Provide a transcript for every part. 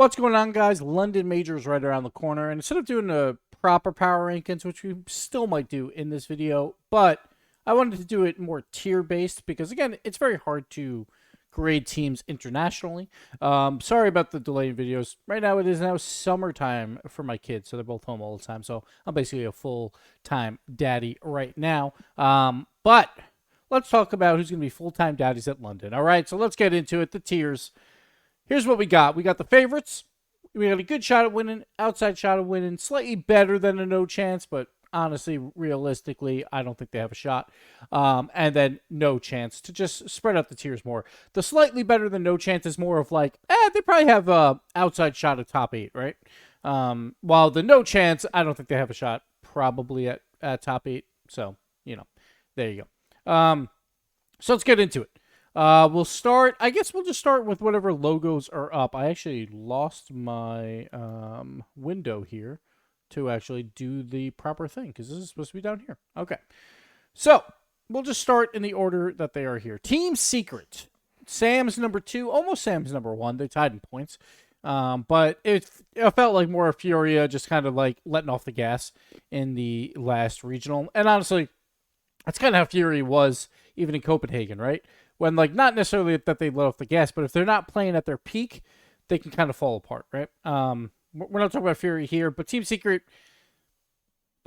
What's going on, guys? London Major is right around the corner, and instead of doing the proper power rankings, which we still might do in this video, but I wanted to do it more tier-based because, again, it's very hard to grade teams internationally. Sorry about the delay in videos. Right now, it is now summertime for my kids, so they're both home all the time, so I'm basically a full-time daddy right now. But let's talk about who's going to be full-time daddies at London. All right, so let's get into it, the tiers. Here's what we got. We got the favorites. We got a good shot at winning, outside shot at winning, slightly better than a no chance, but honestly, realistically, I don't think they have a shot. And then no chance, to just spread out the tiers more. The slightly better than no chance is more of like, they probably have a outside shot at top 8, right? While the no chance, I don't think they have a shot probably at top 8. So, there you go. So let's get into it. We'll start, I guess we'll just start with whatever logos are up. I actually lost my window here to actually do the proper thing, because this is supposed to be down here. Okay. So, we'll just start in the order that they are here. Team Secret. Sam's number 2, almost Sam's number 1. They tied in points. But it felt like more of Furia just kind of like letting off the gas in the last regional. And honestly, that's kind of how Fury was even in Copenhagen, right? When, like, not necessarily that they let off the gas, but if they're not playing at their peak, they can kind of fall apart, right? We're not talking about Fury here, but Team Secret,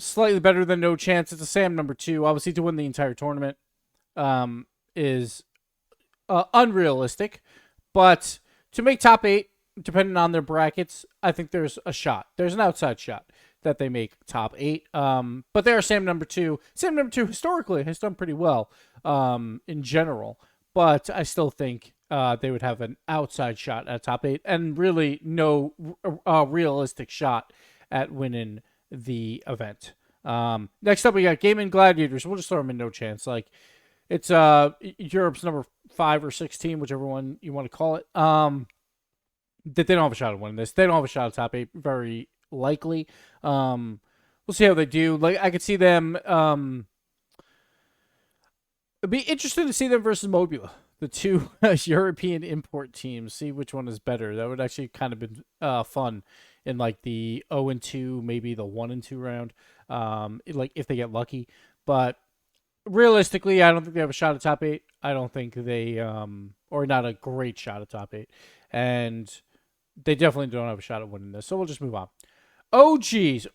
slightly better than no chance. It's a Sam number 2. Obviously, to win the entire tournament is unrealistic. But to make top 8, depending on their brackets, I think there's a shot. There's an outside shot that they make top 8. But they are Sam number 2. Sam number 2 historically has done pretty well in general. But I still think they would have an outside shot at top 8 and really no realistic shot at winning the event. Next up, we got Gaming Gladiators. We'll just throw them in no chance. Like, it's Europe's number 5 or 6 team, whichever one you want to call it. That they don't have a shot at winning this. They don't have a shot at top 8, very likely. We'll see how they do. Like, I could see them. It'd be interesting to see them versus Mobula, the two European import teams. See which one is better. That would actually kind of been fun in like the 0-2, maybe the 1-2 round. Like if they get lucky, but realistically, I don't think they have a shot at top 8. I don't think they or not a great shot at top 8, and they definitely don't have a shot at winning this. So we'll just move on. OGs.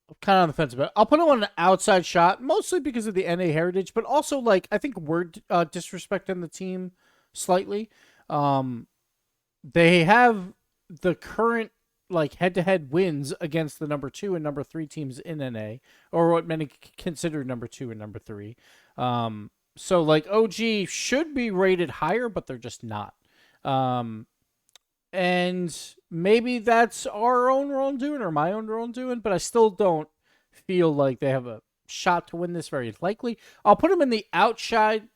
I'm kind of on the fence about it. I'll put them on an outside shot, mostly because of the NA heritage, but also, like, I think we're disrespecting the team slightly. They have the current, like, head-to-head wins against the number 2 and number 3 teams in NA, or what many consider number 2 and number 3. So, like, OG should be rated higher, but they're just not. And maybe that's our own wrongdoing or my own wrongdoing, but I still don't feel like they have a shot to win this very likely. I'll put them in the outside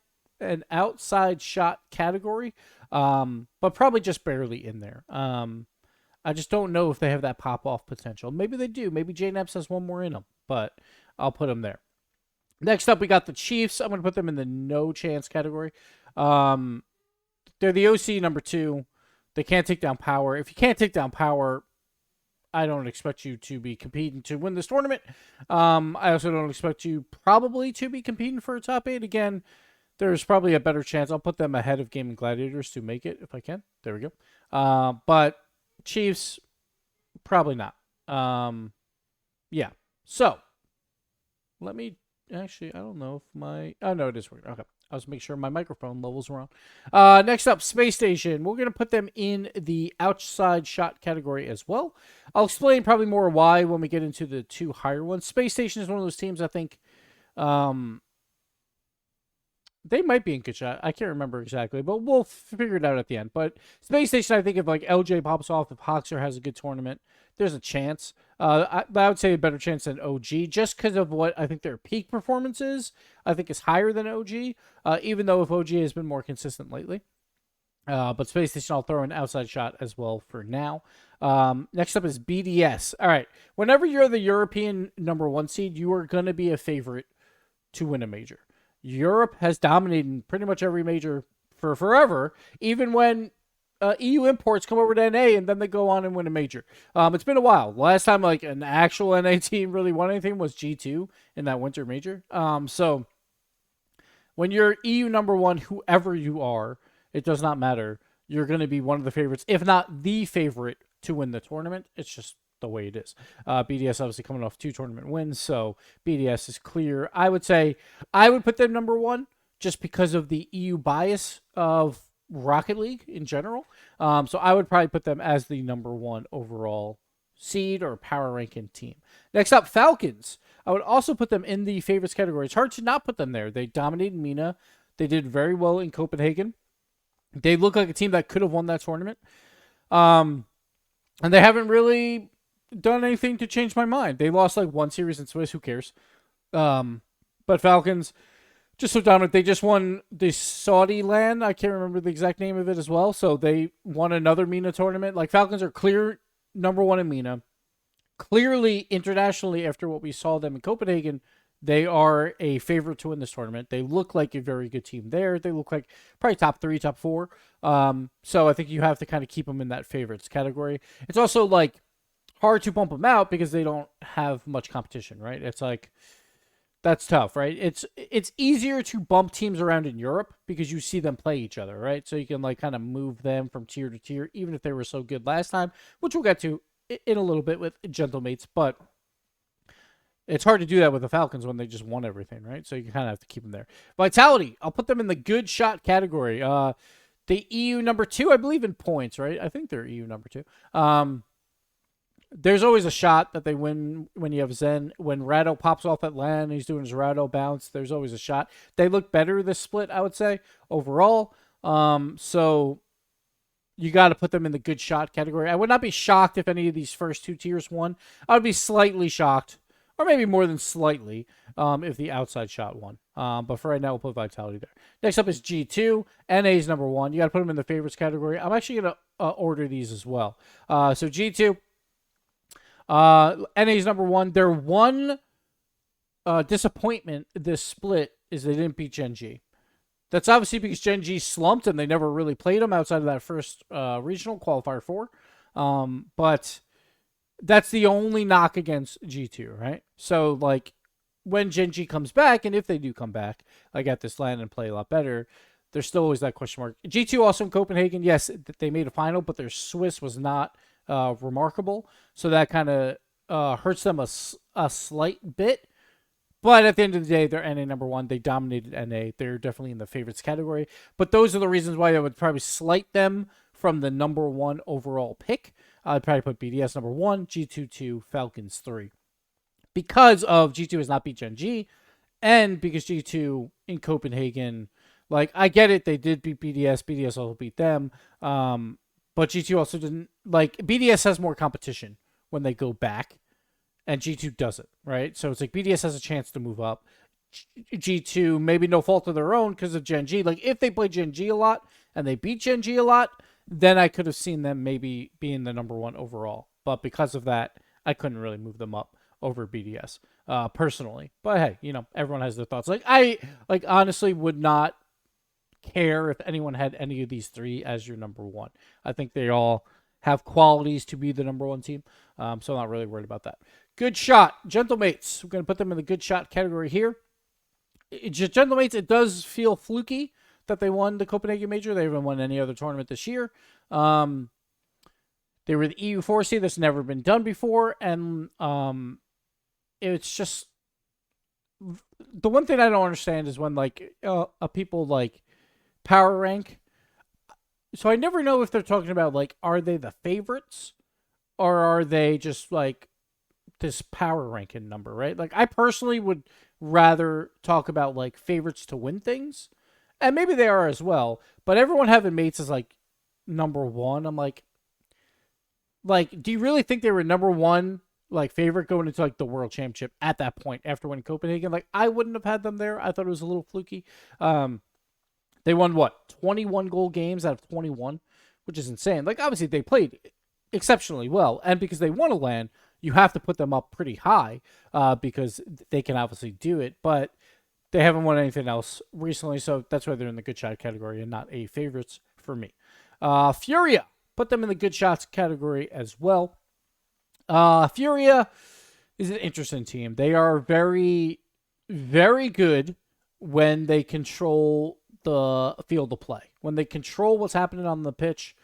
shot category, but probably just barely in there. I just don't know if they have that pop-off potential. Maybe they do. Maybe JNEPS has one more in them, but I'll put them there. Next up, we got the Chiefs. I'm going to put them in the no chance category. They're the OC number 2. They can't take down power. If you can't take down power, I don't expect you to be competing to win this tournament. I also don't expect you probably to be competing for a top 8. Again, there's probably a better chance. I'll put them ahead of Gaming Gladiators to make it if I can. There we go. But Chiefs, probably not. Yeah. So, let me... Actually, I don't know if my... Oh, no, it is working. Okay. I was making sure my microphone levels were on. Next up, Space Station. We're going to put them in the outside shot category as well. I'll explain probably more why when we get into the 2 higher ones. Space Station is one of those teams I think they might be in good shot. I can't remember exactly, but we'll figure it out at the end. But Space Station, I think if like LJ pops off, if Hoxer has a good tournament, there's a chance. I would say a better chance than OG, just because of what I think their peak performance is. I think is higher than OG, even though if OG has been more consistent lately. But Space Station, I'll throw an outside shot as well for now. Next up is BDS. All right. Whenever you're the European number 1 seed, you are going to be a favorite to win a major. Europe has dominated pretty much every major for forever, even when EU imports come over to NA and then they go on and win a major. It's been a while. Last time like an actual NA team really won anything was G2 in that winter major. So when you're EU number one, whoever you are, it does not matter. You're going to be one of the favorites, if not the favorite, to win the tournament. It's just the way it is. BDS obviously coming off 2 tournament wins, so BDS is clear. I would say I would put them number one just because of the EU bias of Rocket League in general. So I would probably put them as the number one overall seed or power ranking team. Next up, Falcons. I would also put them in the favorites category. It's hard to not put them there. They dominated MENA. They did very well in Copenhagen. They look like a team that could have won that tournament. And they haven't really done anything to change my mind. They lost like one series in Swiss. Who cares? But Falcons, just so dominant. They just won the Saudi land. I can't remember the exact name of it as well. So they won another MENA tournament. Like Falcons are clear number one in MENA. Clearly, internationally, after what we saw them in Copenhagen, they are a favorite to win this tournament. They look like a very good team there. They look like probably top 3, top 4. So I think you have to kind of keep them in that favorites category. It's also like hard to bump them out because they don't have much competition, right? It's like that's tough, right? It's easier to bump teams around in Europe because you see them play each other, right? So you can like kind of move them from tier to tier, even if they were so good last time, which we'll get to in a little bit with Gentlemates, but it's hard to do that with the Falcons when they just won everything, right? So you kind of have to keep them there. Vitality, I'll put them in the good shot category. The EU number 2, I believe, in points, right? I think they're EU number 2. There's always a shot that they win when you have Zen. When Rado pops off at LAN and he's doing his Rado bounce, there's always a shot. They look better this split, I would say, overall. So you got to put them in the good shot category. I would not be shocked if any of these first 2 tiers won. I would be slightly shocked, or maybe more than slightly, if the outside shot won. But for right now, we'll put Vitality there. Next up is G2. NA's number 1. You got to put them in the favorites category. I'm actually going to order these as well. So G2. NA's number 1. Their one disappointment this split is they didn't beat Gen.G. That's obviously because Gen.G slumped and they never really played them outside of that first regional qualifier 4. But that's the only knock against G2, right? So, like, when Gen.G comes back, and if they do come back, like at this LAN and play a lot better, there's still always that question mark. G2 also in Copenhagen, yes, they made a final, but their Swiss was not remarkable. So that kind of hurts them a slight bit. But at the end of the day, they're NA number 1. They dominated NA. They're definitely in the favorites category. But those are the reasons why I would probably slight them from the number 1 overall pick. I'd probably put BDS number 1, G2 2, Falcons 3. Because of G2 has not beat Gen.G, and because G2 in Copenhagen, like, I get it, they did beat BDS. BDS also beat them. But G2 also didn't, like, BDS has more competition when they go back, and G2 doesn't, right? So it's like BDS has a chance to move up. G2, maybe no fault of their own because of Gen.G. Like, if they play Gen.G a lot and they beat Gen.G a lot, then I could have seen them maybe being the number 1 overall. But because of that, I couldn't really move them up over BDS personally. But hey, you know, everyone has their thoughts. Like, I honestly would not care if anyone had any of these 3 as your number 1. I think they all have qualities to be the number 1 team. So I'm not really worried about that. Good shot. Gentlemates. We're going to put them in the good shot category here. Gentlemates, it does feel fluky that they won the Copenhagen Major. They haven't won any other tournament this year. They were the EU4 seed. That's never been done before. And it's just... The one thing I don't understand is when, like, people, like, power rank. So I never know if they're talking about, like, are they the favorites? Or are they just, like, this power ranking number, right? Like, I personally would rather talk about, like, favorites to win things. And maybe they are as well. But everyone having mates is, like, number 1. I'm like, do you really think they were number 1, like, favorite going into, like, the world championship at that point after winning Copenhagen? Like, I wouldn't have had them there. I thought it was a little fluky. They won, what, 21 goal games out of 21, which is insane. Like, obviously, they played exceptionally well. And because they won a LAN, you have to put them up pretty high because they can obviously do it. But they haven't won anything else recently, so that's why they're in the good shot category and not a favorites for me. Furia, put them in the good shots category as well. Furia is an interesting team. They are very, very good when they control the field of play. When they control what's happening on the pitch,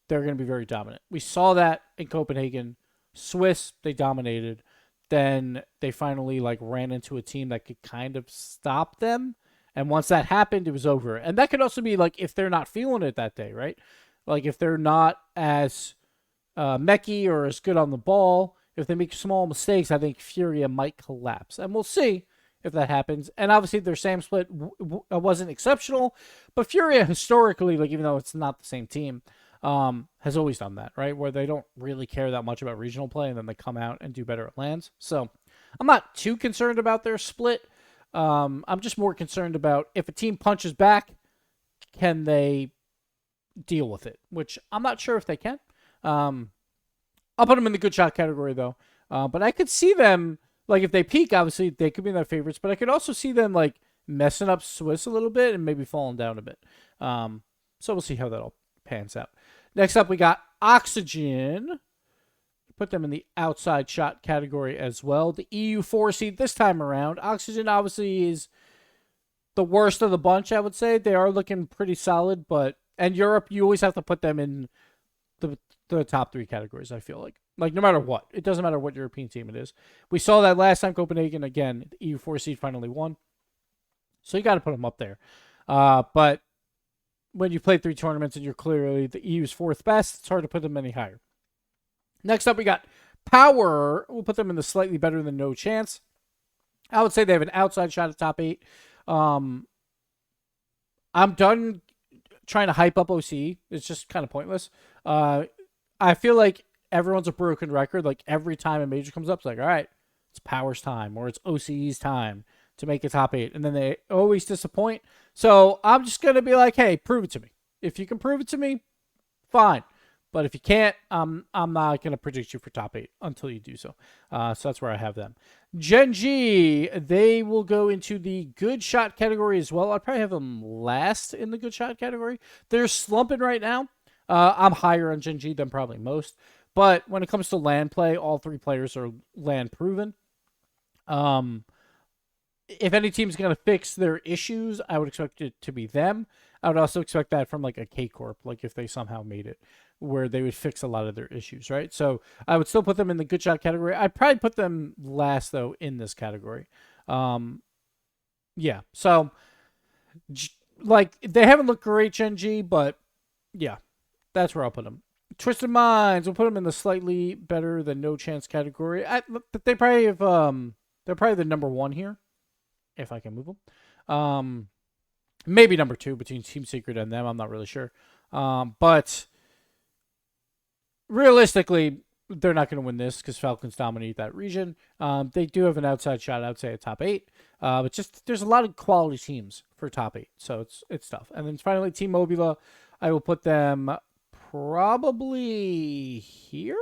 they're going to be very dominant. We saw that in Copenhagen. Swiss, they dominated. Then they finally ran into a team that could kind of stop them. And once that happened, it was over. And that could also be if they're not feeling it that day, right? If they're not as mechy or as good on the ball, if they make small mistakes, I think Furia might collapse. And we'll see if that happens. And obviously their SAM split wasn't exceptional, but Furia historically, even though it's not the same team, has always done that, right? Where they don't really care that much about regional play, and then they come out and do better at lands. So I'm not too concerned about their split. I'm just more concerned about if a team punches back, can they deal with it? Which I'm not sure if they can. I'll put them in the good shot category, though. But I could see them, if they peak, obviously, they could be in their favorites. But I could also see them, messing up Swiss a little bit and maybe falling down a bit. So we'll see how that all pans out. Next up, we got Oxygen. Put them in the outside shot category as well. The EU 4 seed this time around. Oxygen, obviously, is the worst of the bunch, I would say. They are looking pretty solid, but... And Europe, you always have to put them in the top 3 categories, I feel like. No matter what. It doesn't matter what European team it is. We saw that last time Copenhagen. Again, the EU 4 seed finally won. So you got to put them up there. But when you play 3 tournaments and you're clearly the EU's 4th best, it's hard to put them any higher. Next up, we got Power. We'll put them in the slightly better than no chance. I would say they have an outside shot at top 8. I'm done trying to hype up OC. It's just kind of pointless. I feel like everyone's a broken record. Every time a major comes up, it's all right, it's Power's time or it's OCE's time to make a top 8. And then they always disappoint. So I'm just going to be hey, prove it to me. If you can prove it to me, fine. But if you can't, I'm not going to predict you for top 8 until you do so. So that's where I have them. Gen.G, they will go into the good shot category as well. I'd probably have them last in the good shot category. They're slumping right now. I'm higher on Gen.G than probably most. But when it comes to land play, all 3 players are land proven. If any team's going to fix their issues, I would expect it to be them. I would also expect that from a K-Corp, if they somehow made it, where they would fix a lot of their issues, right? So I would still put them in the good shot category. I'd probably put them last, though, in this category. Yeah, so, they haven't looked great, Gen.G, but, yeah, that's where I'll put them. Twisted Minds, we'll put them in the slightly better than no chance category. They probably have, they're probably the number 1 here, if I can move them. Maybe number 2 between Team Secret and them. I'm not really sure. But realistically, they're not going to win this because Falcons dominate that region. They do have an outside shot, I would say, at top 8. But just there's a lot of quality teams for top 8. So it's tough. And then finally, Team Mobula, I will put them probably here.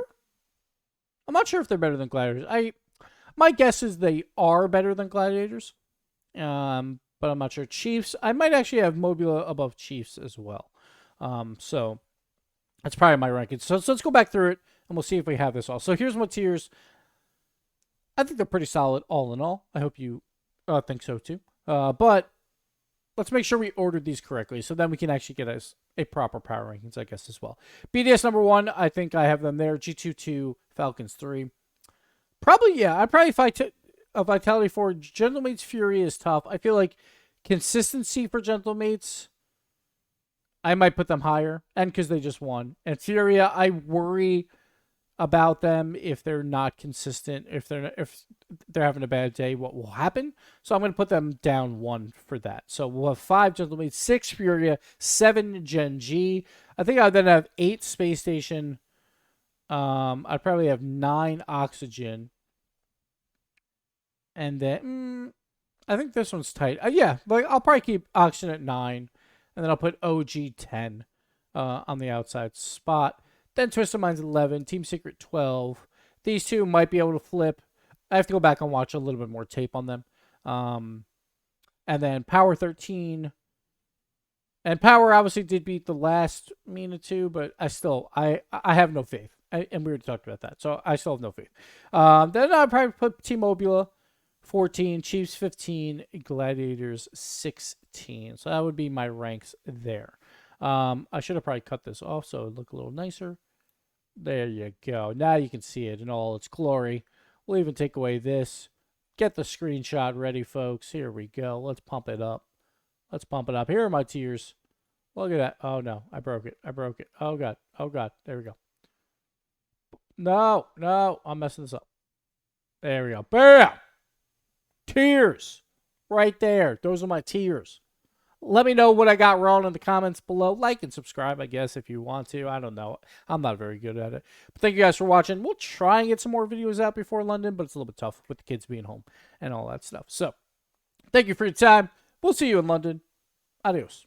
I'm not sure if they're better than Gladiators. My guess is they are better than Gladiators. But I'm not sure. Chiefs, I might actually have Mobula above Chiefs as well. So that's probably my ranking. So let's go back through it, and we'll see if we have this all. So here's my tiers. I think they're pretty solid all in all. I hope you think so too. But let's make sure we ordered these correctly, so then we can actually get us a proper power rankings, I guess, as well. BDS number 1, I think I have them there. G2 2, Falcons 3. Probably, yeah. I'd probably fight a Vitality 4. Gentlemates Fury is tough. I feel like consistency for Gentlemates, I might put them higher. And because they just won. And Furia, I worry about them if they're not consistent. If they're having a bad day, what will happen? So I'm going to put them down 1 for that. So we'll have 5 Gentlemates, 6 Furia, 7 Gen.G. I think I'd then have 8 Space Station. I'd probably have 9 Oxygen. And then, I think this one's tight. Yeah, I'll probably keep Oxygen at 9. And then I'll put OG 10 on the outside spot. Then Twisted Minds 11. Team Secret 12. These 2 might be able to flip. I have to go back and watch a little bit more tape on them. And then Power 13. And Power obviously did beat the last MENA 2, but I have no faith. And we already talked about that, so I still have no faith. Then I'd probably put Team Mobula 14, Chiefs 15, Gladiators 16. So that would be my ranks there. I should have probably cut this off so it would look a little nicer. There you go. Now you can see it in all its glory. We'll even take away this. Get the screenshot ready, folks. Here we go. Let's pump it up. Let's pump it up. Here are my tiers. Look at that. Oh, no. I broke it. I broke it. Oh, God. Oh, God. There we go. No. No. I'm messing this up. There we go. Bam! Tiers. Right there. Those are my tiers. Let me know what I got wrong in the comments below. Like and subscribe, I guess, if you want to. I don't know. I'm not very good at it. But thank you guys for watching. We'll try and get some more videos out before London, but it's a little bit tough with the kids being home and all that stuff. So, thank you for your time. We'll see you in London. Adios.